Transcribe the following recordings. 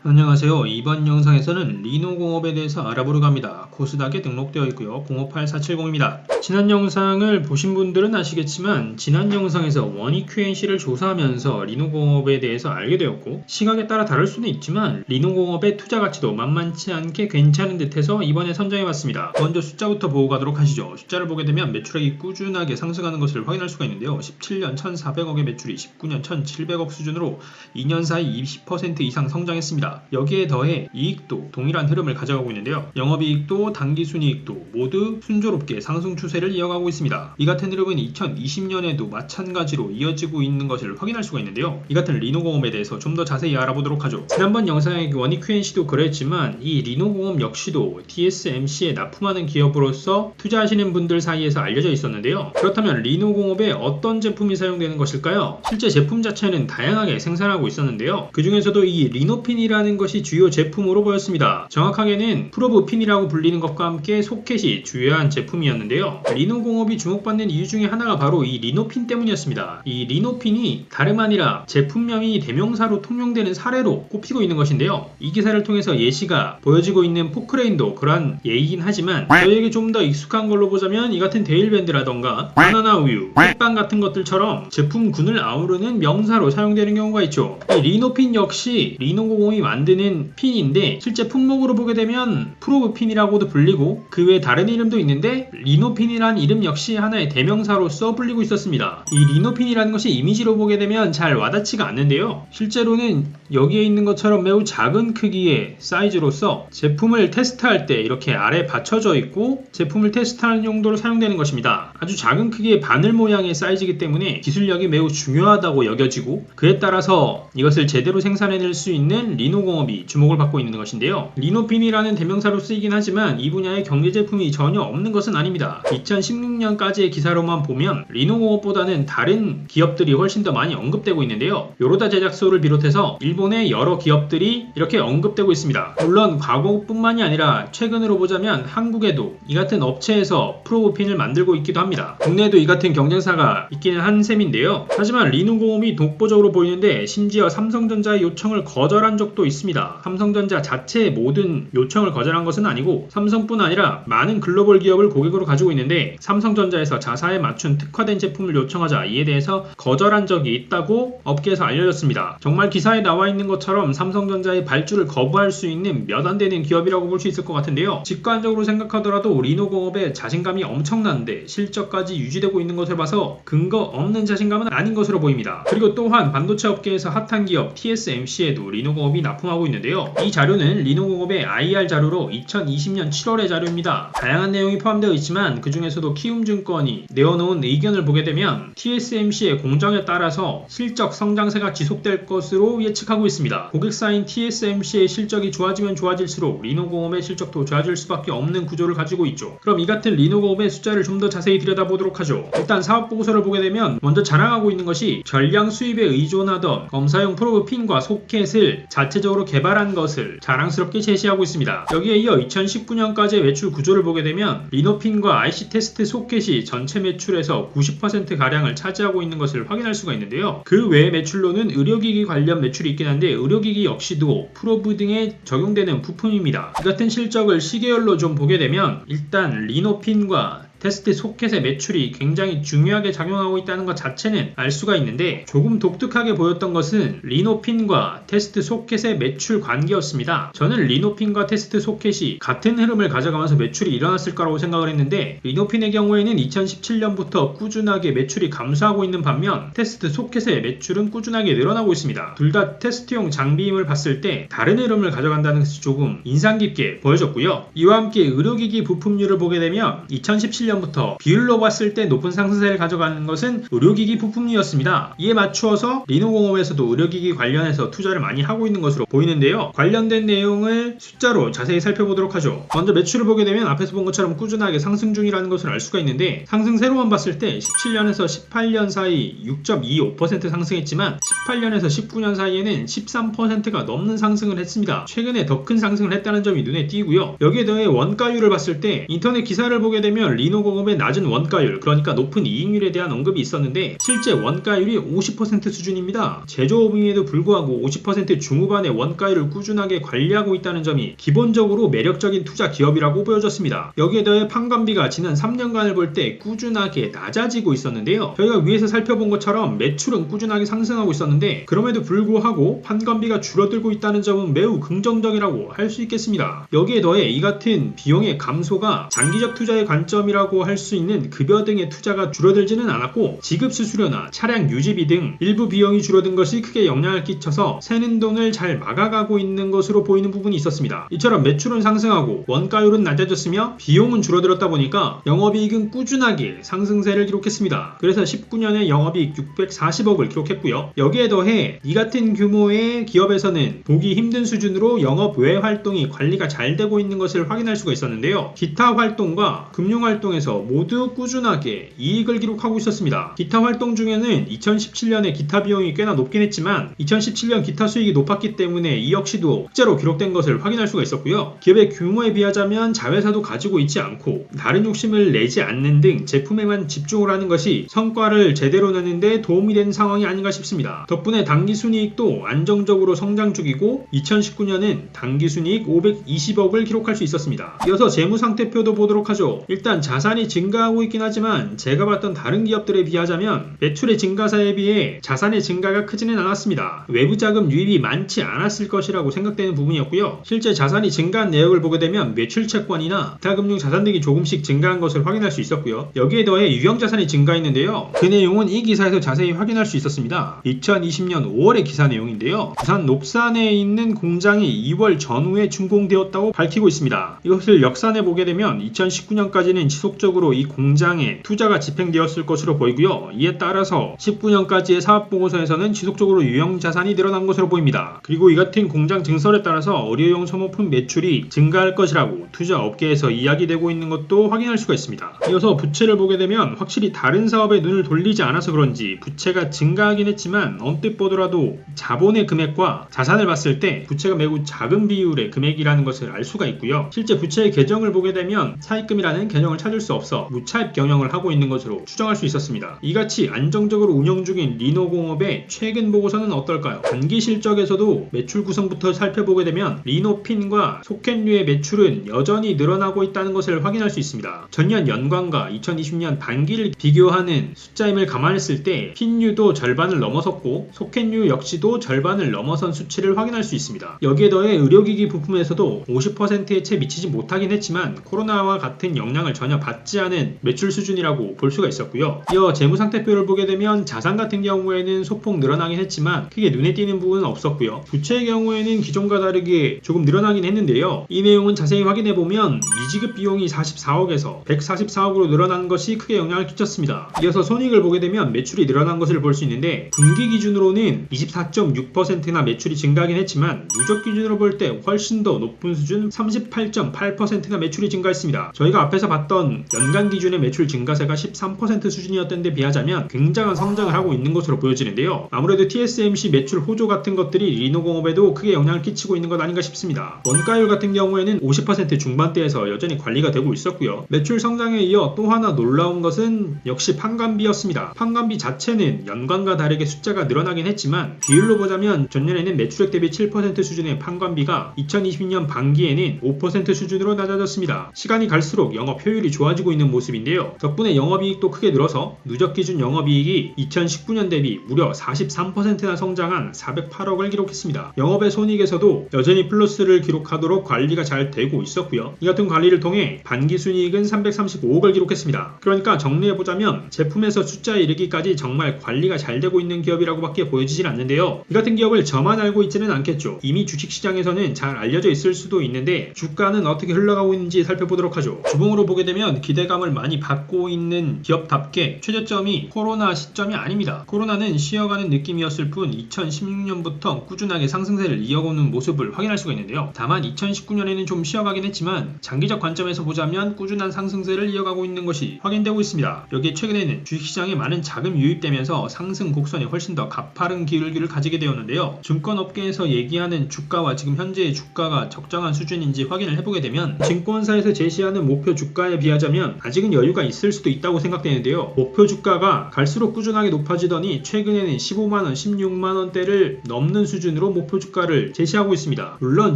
안녕하세요. 이번 영상에서는 리노공업에 대해서 알아보려고 합니다. 코스닥에 등록되어 있고요. 058470입니다. 지난 영상을 보신 분들은 아시겠지만 지난 영상에서 원익 QNC를 조사하면서 리노공업에 대해서 알게 되었고, 시각에 따라 다를 수는 있지만 리노공업의 투자 가치도 만만치 않게 괜찮은 듯해서 이번에 선정해봤습니다. 먼저 숫자부터 보고 가도록 하시죠. 숫자를 보게 되면 매출액이 꾸준하게 상승하는 것을 확인할 수가 있는데요. 17년 1,400억의 매출이 19년 1,700억 수준으로 2년 사이 20% 이상 성장했습니다. 여기에 더해 이익도 동일한 흐름을 가져가고 있는데요. 영업이익도 당기순이익도 모두 순조롭게 상승 추세를 이어가고 있습니다. 이 같은 흐름은 2020년에도 마찬가지로 이어지고 있는 것을 확인할 수가 있는데요. 이 같은 리노공업에 대해서 좀 더 자세히 알아보도록 하죠. 지난번 영상에 원익 QNC도 그랬지만 이 리노공업 역시도 TSMC에 납품하는 기업으로서 투자하시는 분들 사이에서 알려져 있었는데요. 그렇다면 리노공업에 어떤 제품이 사용되는 것일까요? 실제 제품 자체는 다양하게 생산하고 있었는데요. 그 중에서도 이 리노핀이라는 것이 주요 제품으로 보였습니다. 정확하게는 프로브핀이라고 불리는 것과 함께 소켓이 주요한 제품이었는데요. 리노공업이 주목받는 이유 중에 하나가 바로 이 리노핀 때문이었습니다. 이 리노핀이 다름 아니라 제품명이 대명사로 통용되는 사례로 꼽히고 있는 것인데요. 이 기사를 통해서 예시가 보여지고 있는 포크레인도 그러한 예이긴 하지만 저희에게 좀 더 익숙한 걸로 보자면 이 같은 데일밴드라던가 바나나 우유, 햇빵 같은 것들처럼 제품군을 아우르는 명사로 사용되는 경우가 있죠. 이 리노핀 역시 리노공업이 만드는 핀인데 실제 품목으로 보게 되면 프로브핀이라고도 불리고 그 외에 다른 이름도 있는데 리노핀이란 이름 역시 하나의 대명사로서 불리고 있었습니다. 이 리노핀이라는 것이 이미지로 보게 되면 잘 와닿지가 않는데요. 실제로는 여기에 있는 것처럼 매우 작은 크기의 사이즈로서 제품을 테스트할 때 이렇게 아래 받쳐져 있고 제품을 테스트하는 용도로 사용되는 것입니다. 아주 작은 크기의 바늘 모양의 사이즈이기 때문에 기술력이 매우 중요하다고 여겨지고 그에 따라서 이것을 제대로 생산해낼 수 있는 리노공업이 주목을 받고 있는 것인데요. 리노핀이라는 대명사로 쓰이긴 하지만 이 분야의 경제 제품이 전혀 없는 것은 아닙니다. 2016년까지의 기사로만 보면 리노공업보다는 다른 기업들이 훨씬 더 많이 언급되고 있는데요. 요로다 제작소를 비롯해서 일본의 여러 기업들이 이렇게 언급되고 있습니다. 물론 과거뿐만이 아니라 최근으로 보자면 한국에도 이 같은 업체에서 프로브핀을 만들고 있기도 합니다. 국내에도 이 같은 경쟁사가 있기는 한 셈인데요. 하지만 리노공업이 독보적으로 보이는데 심지어 삼성전자의 요청을 거절한 적도 있습니다. 삼성전자 자체의 모든 요청을 거절한 것은 아니고 삼성뿐 아니라 많은 글로벌 기업을 고객으로 가지고 있는데 삼성전자에서 자사에 맞춘 특화된 제품을 요청하자 이에 대해서 거절한 적이 있다고 업계에서 알려졌습니다. 정말 기사에 나와 있는 것처럼 삼성전자의 발주를 거부할 수 있는 몇 안 되는 기업이라고 볼 수 있을 것 같은데요. 직관적으로 생각하더라도 리노공업의 자신감이 엄청난데 실적까지 유지되고 있는 것을 봐서 근거 없는 자신감은 아닌 것으로 보입니다. 그리고 또한 반도체 업계에서 핫한 기업 TSMC에도 리노공업이 납품하고 있는데요. 이 자료는 리노공업의 IR 자료로 2020년 7월의 자료입니다. 다양한 내용이 포함되어 있지만 그 중에서도 키움증권이 내어놓은 의견을 보게 되면 TSMC의 공정에 따라서 실적 성장세가 지속될 것으로 예측하고 있습니다. 고객사인 TSMC의 실적이 좋아지면 좋아질수록 리노공업의 실적도 좋아질 수밖에 없는 구조를 가지고 있죠. 그럼 이 같은 리노공업의 숫자를 좀 더 자세히 들여다보도록 하죠. 일단 사업보고서를 보게 되면 먼저 자랑하고 있는 것이 전량 수입에 의존하던 검사용 프로브핀과 소켓을 자체적으로 개발한 것을 자랑스럽게 제시하고 있습니다. 여기에 이어 2019년까지의 매출 구조를 보게 되면 리노핀과 IC 테스트 소켓이 전체 매출에서 90%가량을 차지하고 있는 것을 확인할 수가 있는데요. 그 외의 매출로는 의료기기 관련 매출이 있긴 한데 의료기기 역시도 프로브 등에 적용되는 부품입니다. 이 같은 실적을 시계열로 좀 보게 되면 일단 리노핀과 테스트 소켓의 매출이 굉장히 중요하게 작용하고 있다는 것 자체는 알 수가 있는데 조금 독특하게 보였던 것은 리노핀과 테스트 소켓의 매출 관계였습니다. 저는 리노핀과 테스트 소켓이 같은 흐름을 가져가면서 매출이 일어났을 거라고 생각을 했는데 리노핀의 경우에는 2017년부터 꾸준하게 매출이 감소하고 있는 반면 테스트 소켓의 매출은 꾸준하게 늘어나고 있습니다. 둘 다 테스트용 장비임을 봤을 때 다른 흐름을 가져간다는 것이 조금 인상 깊게 보여졌고요. 이와 함께 의료기기 부품률을 보게 되면 2017년부터 비율로 봤을 때 높은 상승세를 가져가는 것은 의료기기 부품이었습니다. 이에 맞추어서 리노공업에서도 의료기기 관련해서 투자를 많이 하고 있는 것으로 보이는데요. 관련된 내용을 숫자로 자세히 살펴보도록 하죠. 먼저 매출을 보게 되면 앞에서 본 것처럼 꾸준하게 상승 중이라는 것을 알 수가 있는데 상승세로만 봤을 때 17년에서 18년 사이 6.25% 상승했지만 18년에서 19년 사이에는 13%가 넘는 상승을 했습니다. 최근에 더 큰 상승을 했다는 점이 눈에 띄고요. 여기에 더해 원가율을 봤을 때 인터넷 기사를 보게 되면 리노 리노공업의 낮은 원가율, 그러니까 높은 이익률에 대한 언급이 있었는데 실제 원가율이 50% 수준입니다. 제조업임에도 불구하고 50% 중후반의 원가율을 꾸준하게 관리하고 있다는 점이 기본적으로 매력적인 투자 기업이라고 보여졌습니다. 여기에 더해 판관비가 지난 3년간을 볼 때 꾸준하게 낮아지고 있었는데요. 저희가 위에서 살펴본 것처럼 매출은 꾸준하게 상승하고 있었는데 그럼에도 불구하고 판관비가 줄어들고 있다는 점은 매우 긍정적이라고 할 수 있겠습니다. 여기에 더해 이 같은 비용의 감소가 장기적 투자의 관점이라고 할 수 있는 급여 등의 투자가 줄어들지는 않았고 지급 수수료나 차량 유지비 등 일부 비용이 줄어든 것이 크게 영향을 끼쳐서 새는 돈을 잘 막아가고 있는 것으로 보이는 부분이 있었습니다. 이처럼 매출은 상승하고 원가율은 낮아졌으며 비용은 줄어들었다 보니까 영업이익은 꾸준하게 상승세를 기록했습니다. 그래서 19년에 영업이익 640억을 기록했고요. 여기에 더해 이 같은 규모의 기업에서는 보기 힘든 수준으로 영업 외 활동이 관리가 잘 되고 있는 것을 확인할 수가 있었는데요. 기타 활동과 금융 활동에서 모두 꾸준하게 이익을 기록하고 있었습니다. 기타 활동 중에는 2017년에 기타 비용이 꽤나 높긴 했지만 2017년 기타 수익이 높았기 때문에 이 역시도 흑자로 기록된 것을 확인할 수가 있었고요. 기업의 규모에 비하자면 자회사도 가지고 있지 않고 다른 욕심을 내지 않는 등 제품에만 집중을 하는 것이 성과를 제대로 내는 데 도움이 된 상황이 아닌가 싶습니다. 덕분에 당기순이익도 안정적으로 성장 중이고 2019년은 당기순이익 520억을 기록할 수 있었습니다. 이어서 재무상태표도 보도록 하죠. 일단 자산이 증가하고 있긴 하지만 제가 봤던 다른 기업들에 비하자면 매출의 증가사에 비해 자산의 증가가 크지는 않았습니다. 외부 자금 유입이 많지 않았을 것이라고 생각되는 부분이었고요. 실제 자산이 증가한 내역을 보게 되면 매출 채권이나 기타 금융 자산 등이 조금씩 증가한 것을 확인할 수 있었고요. 여기에 더해 유형자산이 증가했는데요. 그 내용은 이 기사에서 자세히 확인할 수 있었습니다. 2020년 5월의 기사 내용인데요. 부산 녹산에 있는 공장이 2월 전후에 준공되었다고 밝히고 있습니다. 이것을 역산해 보게 되면 2019년까지는 지속적으로 이 공장에 투자가 집행되었을 것으로 보이고요. 이에 따라서 19년까지의 사업보고서에서는 지속적으로 유형자산이 늘어난 것으로 보입니다. 그리고 이 같은 공장 증설에 따라서 의료용 소모품 매출이 증가할 것이라고 투자업계에서 이야기되고 있는 것도 확인할 수가 있습니다. 이어서 부채를 보게 되면 확실히 다른 사업에 눈을 돌리지 않아서 그런지 부채가 증가하긴 했지만 언뜻 보더라도 자본의 금액과 자산을 봤을 때 부채가 매우 작은 비율의 금액이라는 것을 알 수가 있고요. 실제 부채의 계정을 보게 되면 차입금이라는 계정을 찾을 수 없어 무차입 경영을 하고 있는 것으로 추정할 수 있었습니다. 이같이 안정적으로 운영 중인 리노공업의 최근 보고서는 어떨까요? 단기 실적에서도 매출 구성부터 살펴보게 되면 리노핀과 속캔류의 매출은 여전히 늘어나고 있다는 것을 확인할 수 있습니다. 전년 연관과 2020년 반기를 비교하는 숫자임을 감안했을 때 핀류도 절반을 넘어섰고 속캔류 역시도 절반을 넘어선 수치를 확인할 수 있습니다. 여기에 더해 의료기기 부품에서도 50%에 채 미치지 못하긴 했지만 코로나와 같은 영향을 전혀 받지 않은 매출 수준이라고 볼 수가 있었고요. 이어 재무상태표를 보게 되면 자산 같은 경우에는 소폭 늘어나긴 했지만 크게 눈에 띄는 부분은 없었고요. 부채의 경우에는 기존과 다르게 조금 늘어나긴 했는데요. 이 내용은 자세히 확인해보면 미지급 비용이 44억에서 144억으로 늘어난 것이 크게 영향을 끼쳤습니다. 이어서 손익을 보게 되면 매출이 늘어난 것을 볼 수 있는데 분기 기준으로는 24.6%나 매출이 증가하긴 했지만 누적 기준으로 볼 때 훨씬 더 높은 수준 38.8%나 매출이 증가했습니다. 저희가 앞에서 봤던 연간 기준의 매출 증가세가 13% 수준이었던 데 비하자면 굉장한 성장을 하고 있는 것으로 보여지는데요. 아무래도 TSMC 매출 호조 같은 것들이 리노공업에도 크게 영향을 끼치고 있는 것 아닌가 싶습니다. 원가율 같은 경우에는 50% 중반대에서 여전히 관리가 되고 있었고요. 매출 성장에 이어 또 하나 놀라운 것은 역시 판관비였습니다. 판관비 자체는 연간과 다르게 숫자가 늘어나긴 했지만 비율로 보자면 전년에는 매출액 대비 7% 수준의 판관비가 2020년 반기에는 5% 수준으로 낮아졌습니다. 시간이 갈수록 영업 효율이 좋아지고 있는 모습인데요. 덕분에 영업이익도 크게 늘어서 누적 기준 영업이익이 2019년 대비 무려 43%나 성장한 408억을 기록했습니다. 영업의 손익에서도 여전히 플러스를 기록하도록 관리가 잘 되고 있었고요. 이 같은 관리를 통해 반기순이익은 335억을 기록했습니다. 그러니까 정리해보자면 제품에서 숫자에 이르기까지 정말 관리가 잘 되고 있는 기업이라고 밖에 보여지질 않는데요. 이 같은 기업을 저만 알고 있지는 않겠죠. 이미 주식시장에서는 잘 알려져 있을 수도 있는데 주가는 어떻게 흘러가고 있는지 살펴보도록 하죠. 주봉으로 보게 되면 기대감을 많이 받고 있는 기업답게 최저점이 코로나 시점이 아닙니다. 코로나는 쉬어가는 느낌이었을 뿐 2016년부터 꾸준하게 상승세를 이어오는 모습을 확인할 수가 있는데요. 다만 2019년에는 좀 쉬어가긴 했지만 장기적 관점에서 보자면 꾸준한 상승세를 이어가고 있는 것이 확인되고 있습니다. 여기에 최근에는 주식시장에 많은 자금 유입되면서 상승 곡선이 훨씬 더 가파른 기울기를 가지게 되었는데요. 증권업계에서 얘기하는 주가와 지금 현재의 주가가 적정한 수준인지 확인을 해보게 되면 증권사에서 제시하는 목표 주가에 비하자면 보자면 아직은 여유가 있을 수도 있다고 생각되는데요. 목표 주가가 갈수록 꾸준하게 높아지더니 최근에는 15만원, 16만원대를 넘는 수준으로 목표 주가를 제시하고 있습니다. 물론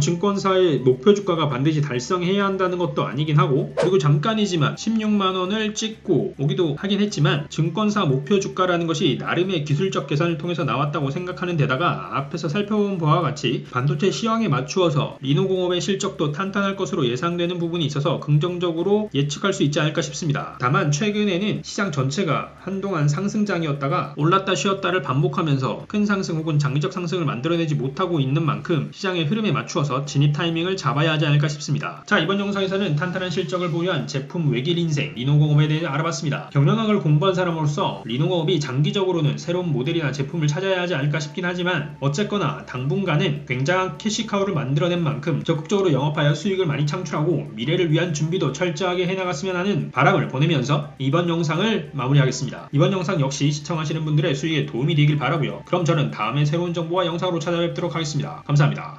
증권사의 목표 주가가 반드시 달성해야 한다는 것도 아니긴 하고, 그리고 잠깐이지만 16만원을 찍고 오기도 하긴 했지만 증권사 목표 주가라는 것이 나름의 기술적 계산을 통해서 나왔다고 생각하는 데다가 앞에서 살펴본 바와 같이 반도체 시황에 맞추어서 리노공업의 실적도 탄탄할 것으로 예상되는 부분이 있어서 긍정적으로 예측할 수 있지 않을까 싶습니다. 다만 최근에는 시장 전체가 한동안 상승장이었다가 올랐다 쉬었다를 반복하면서 큰 상승 혹은 장기적 상승을 만들어내지 못하고 있는 만큼 시장의 흐름에 맞추어서 진입 타이밍을 잡아야 하지 않을까 싶습니다. 자, 이번 영상에서는 탄탄한 실적을 보유한 제품 외길 인생 리노공업에 대해 알아봤습니다. 경영학을 공부한 사람으로서 리노공업이 장기적으로는 새로운 모델이나 제품을 찾아야 하지 않을까 싶긴 하지만 어쨌거나 당분간은 굉장한 캐시카우를 만들어낸 만큼 적극적으로 영업하여 수익을 많이 창출하고 미래를 위한 준비도 철저하게 해나갔으면 하는 바람을 보내면서 이번 영상을 마무리하겠습니다. 이번 영상 역시 시청하시는 분들의 수익에 도움이 되길 바라고요. 그럼 저는 다음에 새로운 정보와 영상으로 찾아뵙도록 하겠습니다. 감사합니다.